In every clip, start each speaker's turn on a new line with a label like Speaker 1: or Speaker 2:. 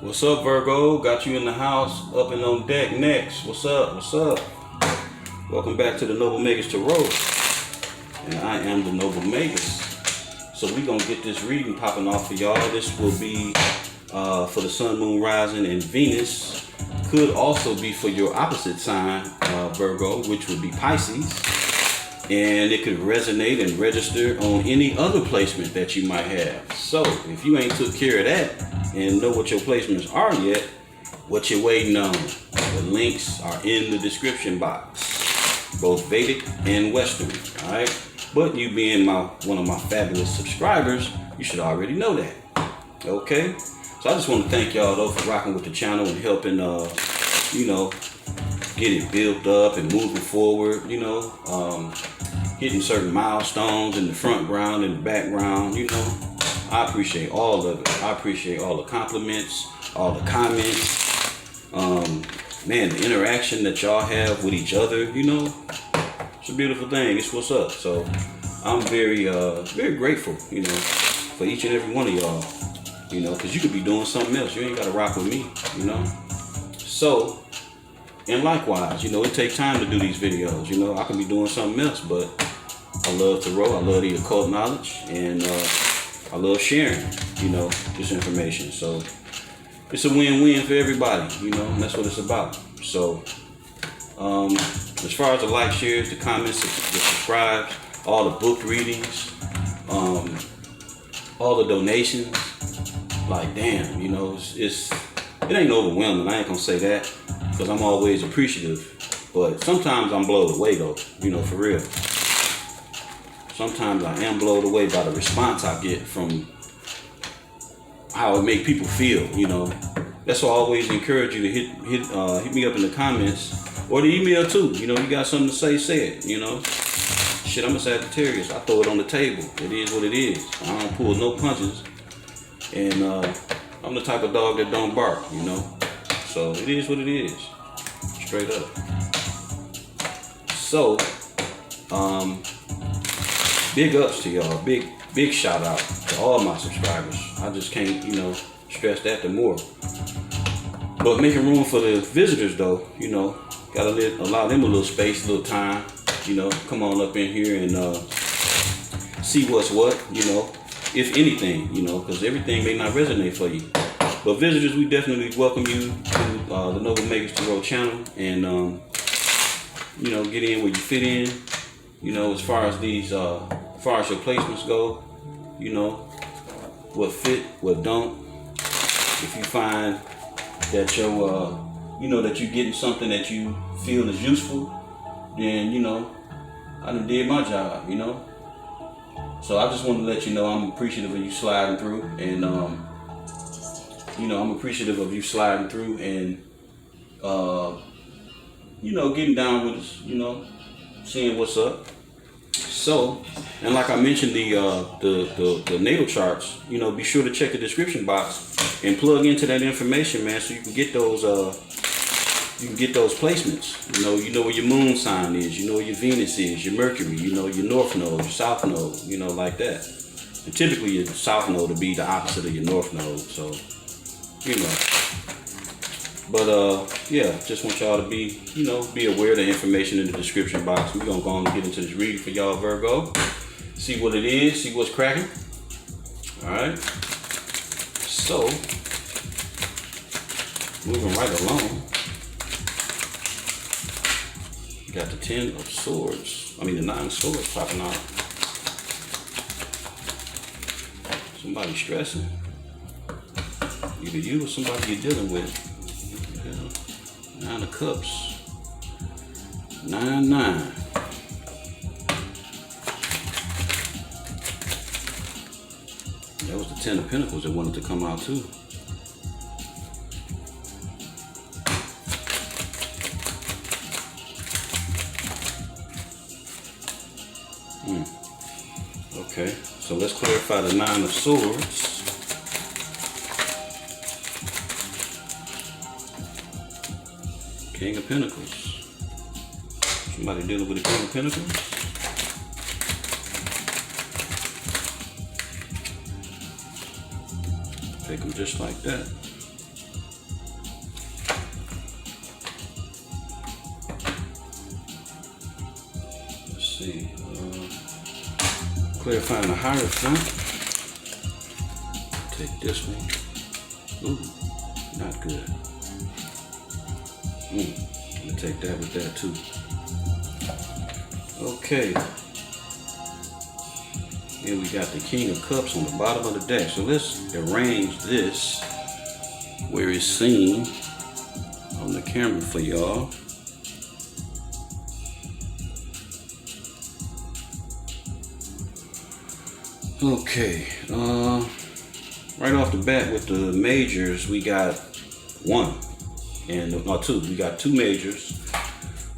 Speaker 1: What's up, Virgo? Got you in the house, up and on deck next. What's up? What's up? Welcome back to the Noble Magus Tarot. And I am the Noble Magus. So we're going to get this reading popping off for y'all. This will be for the Sun, Moon, Rising, and Venus. Could also be for your opposite sign, Virgo, which would be Pisces. And it could resonate and register on any other placement that you might have. So if you ain't took care of that and know what your placements are yet, what you're waiting on? The links are in the description box, both Vedic and Western. All right, but you being one of my fabulous subscribers, you should already know that. Okay, so I just want to thank y'all though for rocking with the channel and helping get it built up and moving forward, hitting certain milestones in the front ground and the background, I appreciate all of it. I appreciate all the compliments, all the comments, man, the interaction that y'all have with each other, it's a beautiful thing. It's what's up. So I'm very grateful, for each and every one of y'all, because you could be doing something else. You ain't got to rock with me, So, and likewise, it takes time to do these videos. I can be doing something else, but I love tarot. I love the occult knowledge, and I love sharing, this information. So it's a win-win for everybody, and that's what it's about. So as far as the like, shares, the comments, the subscribes, all the book readings, all the donations, like damn, it ain't overwhelming. I ain't gonna say that, because I'm always appreciative, but sometimes I'm blown away though, for real. Sometimes I am blown away by the response I get from how it make people feel, That's why I always encourage you to hit me up in the comments or the email too. You got something to say it, Shit, I'm a Sagittarius. I throw it on the table. It is what it is. I don't pull no punches. And I'm the type of dog that don't bark, So it is what it is. Straight up. So, big ups to y'all. Big shout out to all my subscribers. I just can't, stress that the more. But making room for the visitors though, gotta allow them a little space, a little time, come on up in here and see what's what, if anything, because everything may not resonate for you. But visitors, we definitely welcome you to the Noble Magus Tarot Channel, and get in where you fit in. As far as these, as far as your placements go, what fit, what don't. If you find that that you're getting something that you feel is useful, then I done did my job, So I just want to let you know I'm appreciative of you sliding through, and I'm appreciative of you sliding through and getting down with us, seeing what's up. So, and like I mentioned, the natal charts, be sure to check the description box and plug into that information, man, so you can get those placements. You know where your moon sign is, where your Venus is, your Mercury, your north node, your south node, like that. And typically your south node will be the opposite of your north node, so But yeah, just want y'all to be aware of the information in the description box. We're gonna go on and get into this reading for y'all, Virgo. See what it is, see what's cracking. Alright. So, moving right along. Got the 10 of Swords. I mean the 9 of Swords popping out. Somebody stressing. Either you or somebody you're dealing with. 9 of Cups. 9, 9. That was the 10 of Pentacles that wanted to come out too. Okay, so let's clarify the 9 of Swords. King of Pentacles. Somebody dealing with the King of Pentacles? Take them just like that. Clarifying the Hierophant. Take this one. Ooh, not good. I'm gonna take that with that too. Okay. Here we got the King of Cups on the bottom of the deck. So let's arrange this where it's seen on the camera for y'all. Okay, right off the bat with the majors, we got one and two. We got two majors.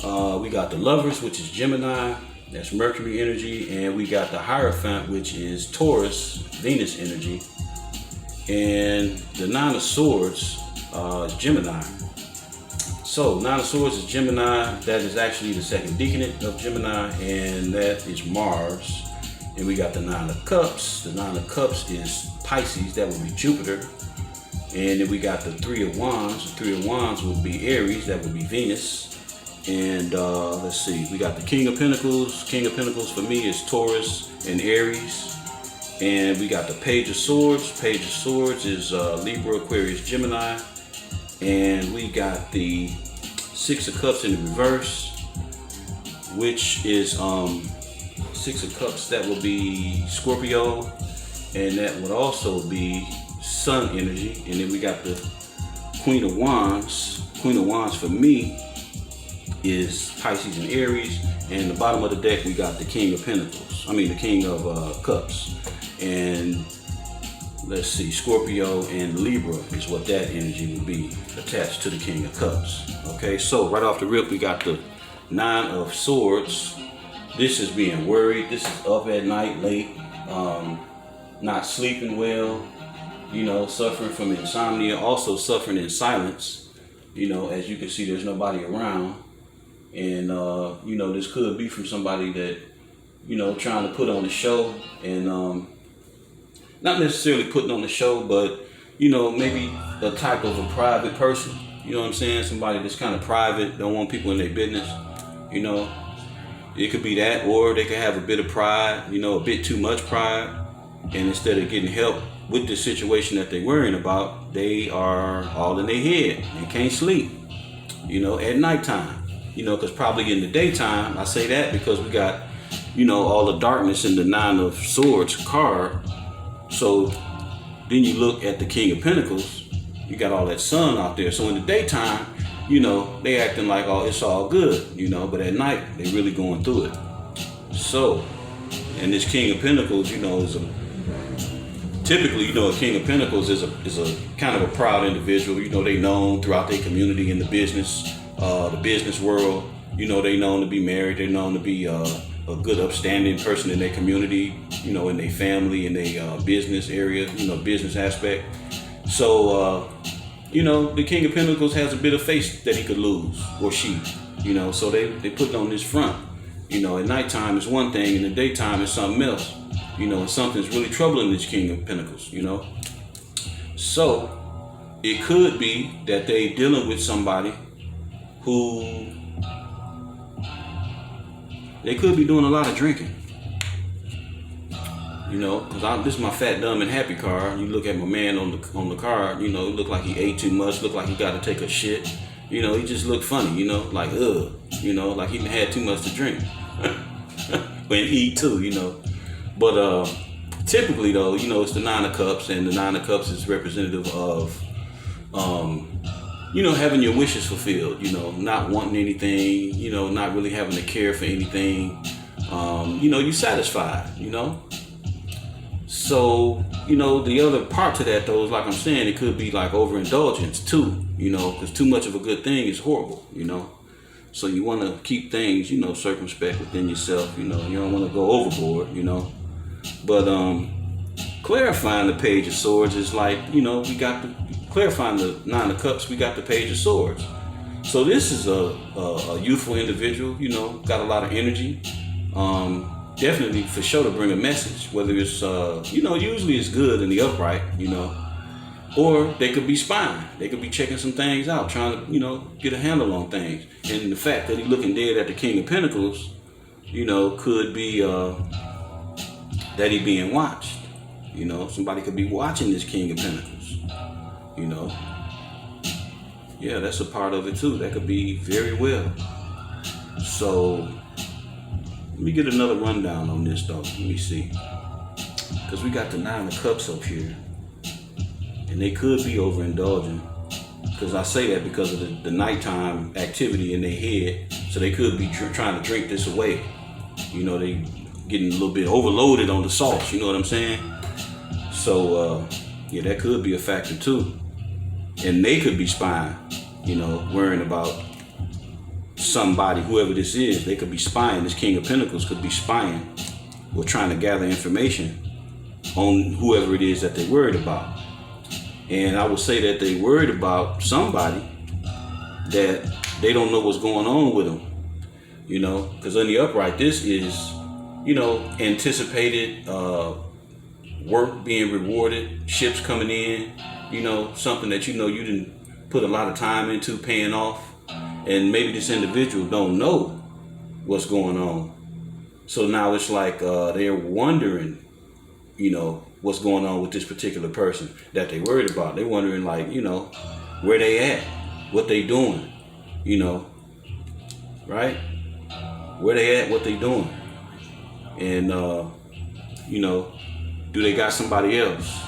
Speaker 1: We got the Lovers, which is Gemini, that's Mercury energy, and we got the Hierophant, which is Taurus, Venus energy, and the Nine of Swords is Gemini. So Nine of Swords is Gemini. That is actually the second decanate of Gemini, and that is Mars. And we got the Nine of Cups. The Nine of Cups is Pisces, that would be Jupiter. And then we got the Three of Wands. The Three of Wands would be Aries, that would be Venus. And let's see, we got the King of Pentacles. King of Pentacles for me is Taurus and Aries. And we got the Page of Swords. Page of Swords is Libra, Aquarius, Gemini. And we got the Six of Cups in the reverse, which is Six of Cups, that will be Scorpio, and that would also be Sun energy. And then we got the Queen of Wands. Queen of Wands for me is Pisces and Aries. And the bottom of the deck, we got the King of Pentacles. I mean, the King of Cups. And let's see, Scorpio and Libra is what that energy would be attached to the King of Cups. Okay, so right off the rip, we got the Nine of Swords. This is being worried. This is up at night late, not sleeping well, you know, suffering from insomnia, also suffering in silence. You know, as you can see, there's nobody around. And, you know, this could be from somebody that, you know, trying to put on a show and not necessarily putting on a show, but, you know, maybe a type of a private person. You know what I'm saying? Somebody that's kind of private, don't want people in their business, you know. It could be that, or they could have a bit of pride, you know, a bit too much pride. And instead of getting help with the situation that they're worrying about, they are all in their head and can't sleep, you know, at nighttime. You know, because probably in the daytime, I say that because we got, you know, all the darkness in the Nine of Swords card. So then you look at the King of Pentacles, you got all that sun out there. So in the daytime, you know, they acting like, oh, it's all good, you know, but at night, they really going through it. So, and this King of Pentacles, you know, is typically, you know, a King of Pentacles is a kind of a proud individual. You know, they known throughout their community in the business world. You know, they known to be married. They're known to be a good, upstanding person in their community, you know, in their family, in their business area, you know, business aspect. So, you know, the King of Pentacles has a bit of face that he could lose, or she, you know, so they put it on this front. You know, at nighttime is one thing, in the daytime is something else. You know, and something's really troubling this King of Pentacles, you know. So, it could be that they dealing with somebody who, they could be doing a lot of drinking. You know, because this is my fat, dumb, and happy card. You look at my man on the card, you know, it looked like he ate too much, looked like he got to take a shit. You know, he just looked funny, you know, like, you know, like he had too much to drink. And eat too, you know. But typically, though, you know, it's the Nine of Cups, and the Nine of Cups is representative of, you know, having your wishes fulfilled, you know, not wanting anything, you know, not really having to care for anything. You know, you're satisfied, you know. So, you know, the other part to that, though, is like I'm saying, it could be like overindulgence too, you know, because too much of a good thing is horrible, you know. So you want to keep things, you know, circumspect within yourself, you know. You don't want to go overboard, you know. But clarifying the Page of Swords is like, you know, we got clarifying the Nine of Cups, we got the Page of Swords. So this is a youthful individual, you know, got a lot of energy. Definitely for sure to bring a message, whether it's, you know, usually it's good in the upright, you know, or they could be spying. They could be checking some things out, trying to, you know, get a handle on things. And the fact that he's looking dead at the King of Pentacles, you know, could be, that he being watched. You know, somebody could be watching this King of Pentacles. You know, yeah, that's a part of it too. That could be very well. So let me get another rundown on this though. Let me see, because we got the 9 of Cups up here, and they could be overindulging. Because I say that because of the nighttime activity in their head, so they could be trying to drink this away. You know, they getting a little bit overloaded on the sauce. You know what I'm saying? So yeah, that could be a factor too. And they could be spying, you know, worrying about somebody, whoever this is. They could be spying. This King of Pentacles could be spying or trying to gather information on whoever it is that they're worried about. And I would say that they worried about somebody that they don't know what's going on with them, you know, because on the upright, this is, you know, anticipated work being rewarded, ships coming in, you know, something that you know you didn't put a lot of time into paying off. And maybe this individual don't know what's going on. So now it's like they're wondering, you know, what's going on with this particular person that they worried about. They wondering, like, you know, where they at, what they doing, you know, right? Where they at, what they doing. And, you know, do they got somebody else?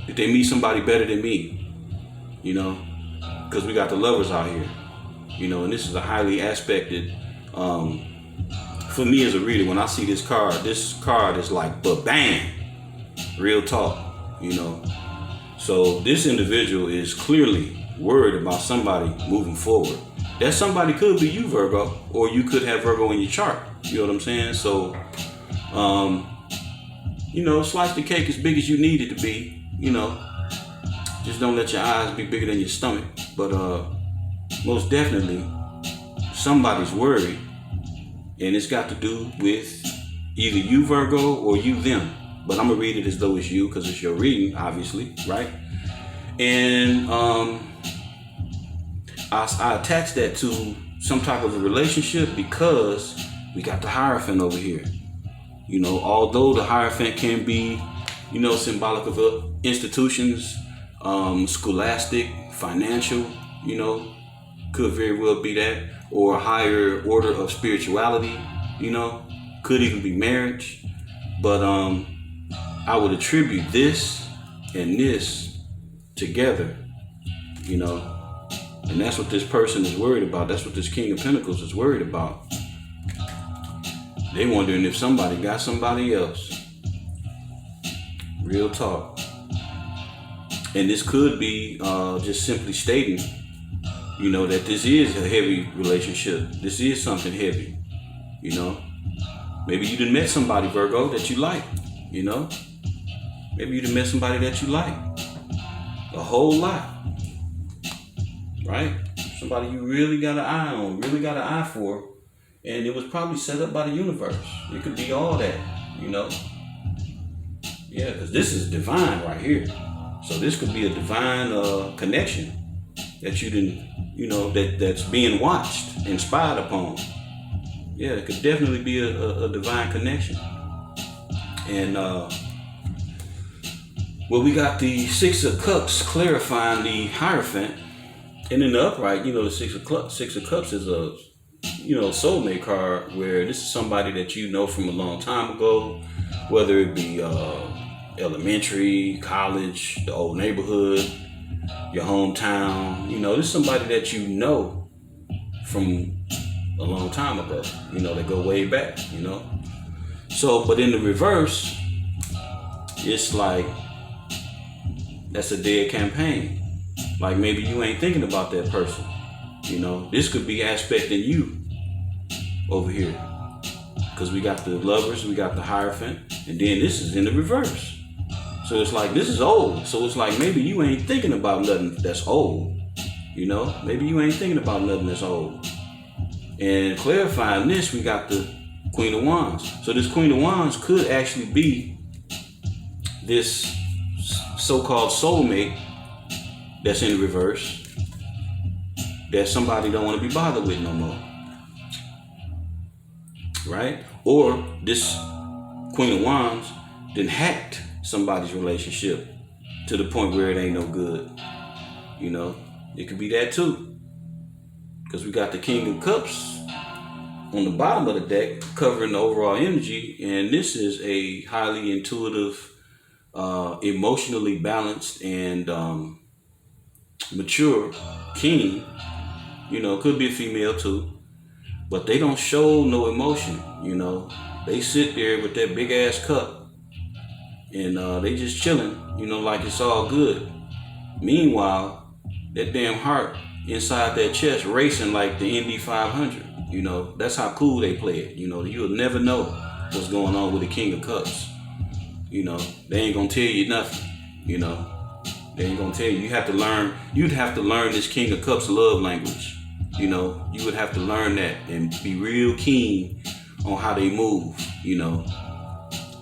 Speaker 1: Did they meet somebody better than me? You know, because we got the Lovers out here, you know, and this is a highly aspected, for me as a reader, when I see this card is like, but bang, real talk, you know. So this individual is clearly worried about somebody moving forward. That somebody could be you, Virgo, or you could have Virgo in your chart. You know what I'm saying? So, you know, slice the cake as big as you need it to be, you know. Just don't let your eyes be bigger than your stomach. But most definitely, somebody's worried, and it's got to do with either you, Virgo, or you, them. But I'm gonna read it as though it's you, because it's your reading, obviously, right? And I attach that to some type of a relationship because we got the Hierophant over here. You know, although the Hierophant can be, you know, symbolic of institutions, scholastic, financial, you know, could very well be that, or a higher order of spirituality, you know, could even be marriage. But I would attribute this and this together, you know, and that's what this person is worried about. That's what this King of Pentacles is worried about. They wondering if somebody got somebody else. Real talk. And this could be just simply stating, you know, that this is a heavy relationship. This is something heavy, you know. Maybe you done met somebody, Virgo, that you like, you know. Maybe you done met somebody that you like. A whole lot. Right? Somebody you really got an eye on, really got an eye for. And it was probably set up by the universe. It could be all that, you know. Yeah, because this is divine right here. So this could be a divine connection that you didn't, you know, that's being watched and spied upon. Yeah, it could definitely be a divine connection. And well, we got the 6 of Cups clarifying the Hierophant. And in the upright, you know, the 6 of Cups is a, you know, soulmate card, where this is somebody that you know from a long time ago, whether it be elementary, college, the old neighborhood, your hometown. You know, this is somebody that you know from a long time ago, you know, that go way back, you know. So, but in the reverse, it's like, that's a dead campaign. Like maybe you ain't thinking about that person. You know, this could be aspecting you over here. Because we got the Lovers, we got the Hierophant, and then this is in the reverse. So it's like, this is old. So it's like, maybe you ain't thinking about nothing that's old. You know, maybe you ain't thinking about nothing that's old. And clarifying this, we got the Queen of Wands. So this Queen of Wands could actually be this so-called soulmate that's in reverse, that somebody don't want to be bothered with no more, right? Or this Queen of Wands then hacked somebody's relationship to the point where it ain't no good. You know, it could be that too. Because we got the King of Cups on the bottom of the deck covering the overall energy. And this is a highly intuitive, emotionally balanced, and mature king. You know, could be a female too. But they don't show no emotion, you know. They sit there with that big ass cup and they just chilling, you know, like it's all good. Meanwhile, that damn heart inside that chest racing like the Indy 500, you know. That's how cool they play it, you know. You'll never know what's going on with the King of Cups. You know, they ain't gonna tell you nothing, you know. They ain't gonna tell you. You'd have to learn this King of Cups love language. You know, you would have to learn that and be real keen on how they move, you know,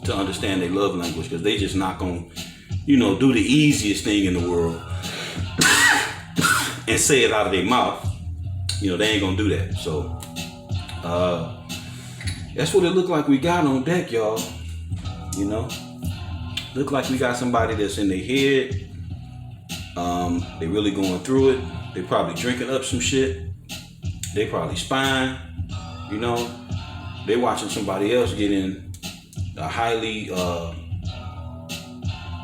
Speaker 1: to understand their love language, because they just not gonna, you know, do the easiest thing in the world and say it out of their mouth. You know, they ain't gonna do that. So that's what it looked like we got on deck, y'all. You know, look like we got somebody that's in their head. They really going through it. They probably drinking up some shit. They probably spying, you know. They watching somebody else get in a highly,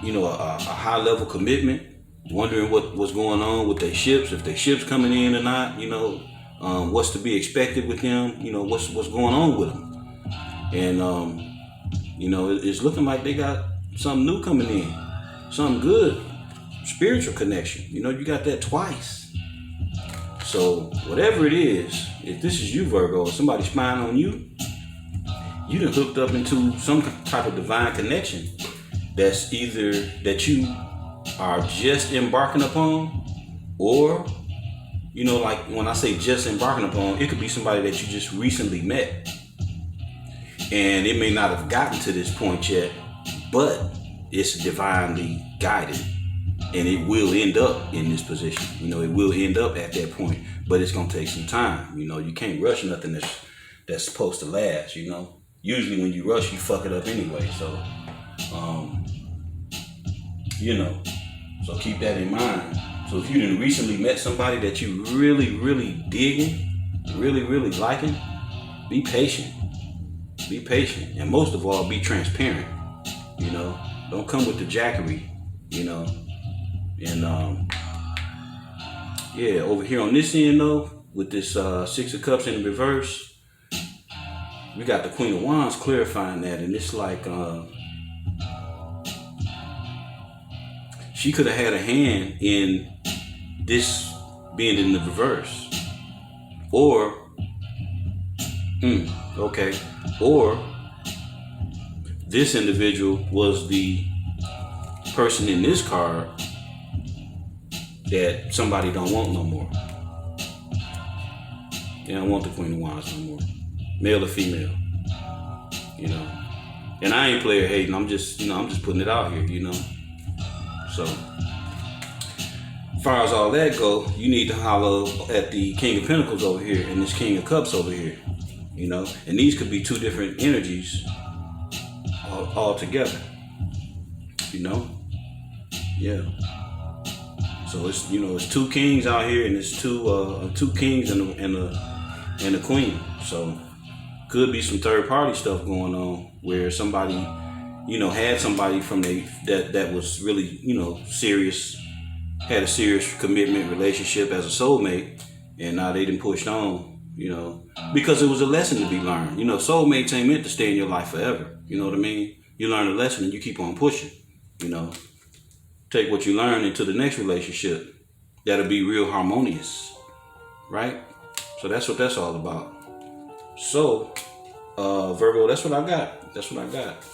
Speaker 1: you know, a high level commitment, wondering what's going on with their ships, if their ships coming in or not, you know, what's to be expected with them, you know, what's going on with them. And, you know, it's looking like they got something new coming in, something good, spiritual connection. You know, you got that twice. So whatever it is, if this is you, Virgo, or somebody spying on you, you done hooked up into some type of divine connection that's either that you are just embarking upon, or, you know, like when I say just embarking upon, it could be somebody that you just recently met. And it may not have gotten to this point yet, but it's divinely guided. And it will end up in this position. You know, it will end up at that point, but it's gonna take some time. You know, you can't rush nothing that's supposed to last. You know, usually when you rush, you fuck it up anyway. So, you know, so keep that in mind. So if you done recently met somebody that you really, really digging, really, really liking, be patient. Be patient, and most of all, be transparent. You know, don't come with the jackery. You know. And yeah, over here on this end though, with this Six of Cups in the reverse, we got the Queen of Wands clarifying that, and it's like she could have had a hand in this being in the reverse, or or this individual was the person in this card that somebody don't want no more. They don't want the Queen of Wands no more. Male or female. You know. And I ain't player hating. I'm just putting it out here, you know. So, as far as all that go, you need to holler at the King of Pentacles over here and this King of Cups over here. You know. And these could be two different energies all together. You know? Yeah. So it's, you know, it's two kings out here, and it's two kings and a queen. So could be some third party stuff going on where somebody, you know, had somebody from that was really, you know, serious, had a serious commitment relationship as a soulmate, and now they done pushed on, you know, because it was a lesson to be learned. You know, soulmates ain't meant to stay in your life forever. You know what I mean? You learn a lesson and you keep on pushing, you know. Take what you learn into the next relationship. That'll be real harmonious, right? So that's what that's all about. So, Virgo, that's what I got.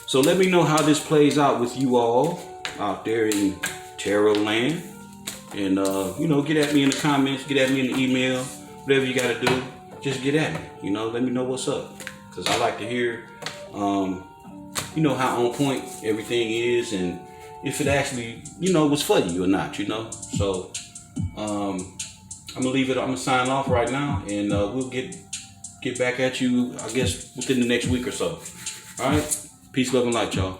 Speaker 1: So let me know how this plays out with you all out there in tarot land. And, you know, get at me in the comments, get at me in the email, whatever you got to do, just get at me. You know, let me know what's up. Because I like to hear, you know, how on point everything is, and if it actually, you know, was for you or not, you know. So I'm gonna leave it. I'm gonna sign off right now, and we'll get back at you, I guess, within the next week or so. All right. Peace, love, and light, y'all.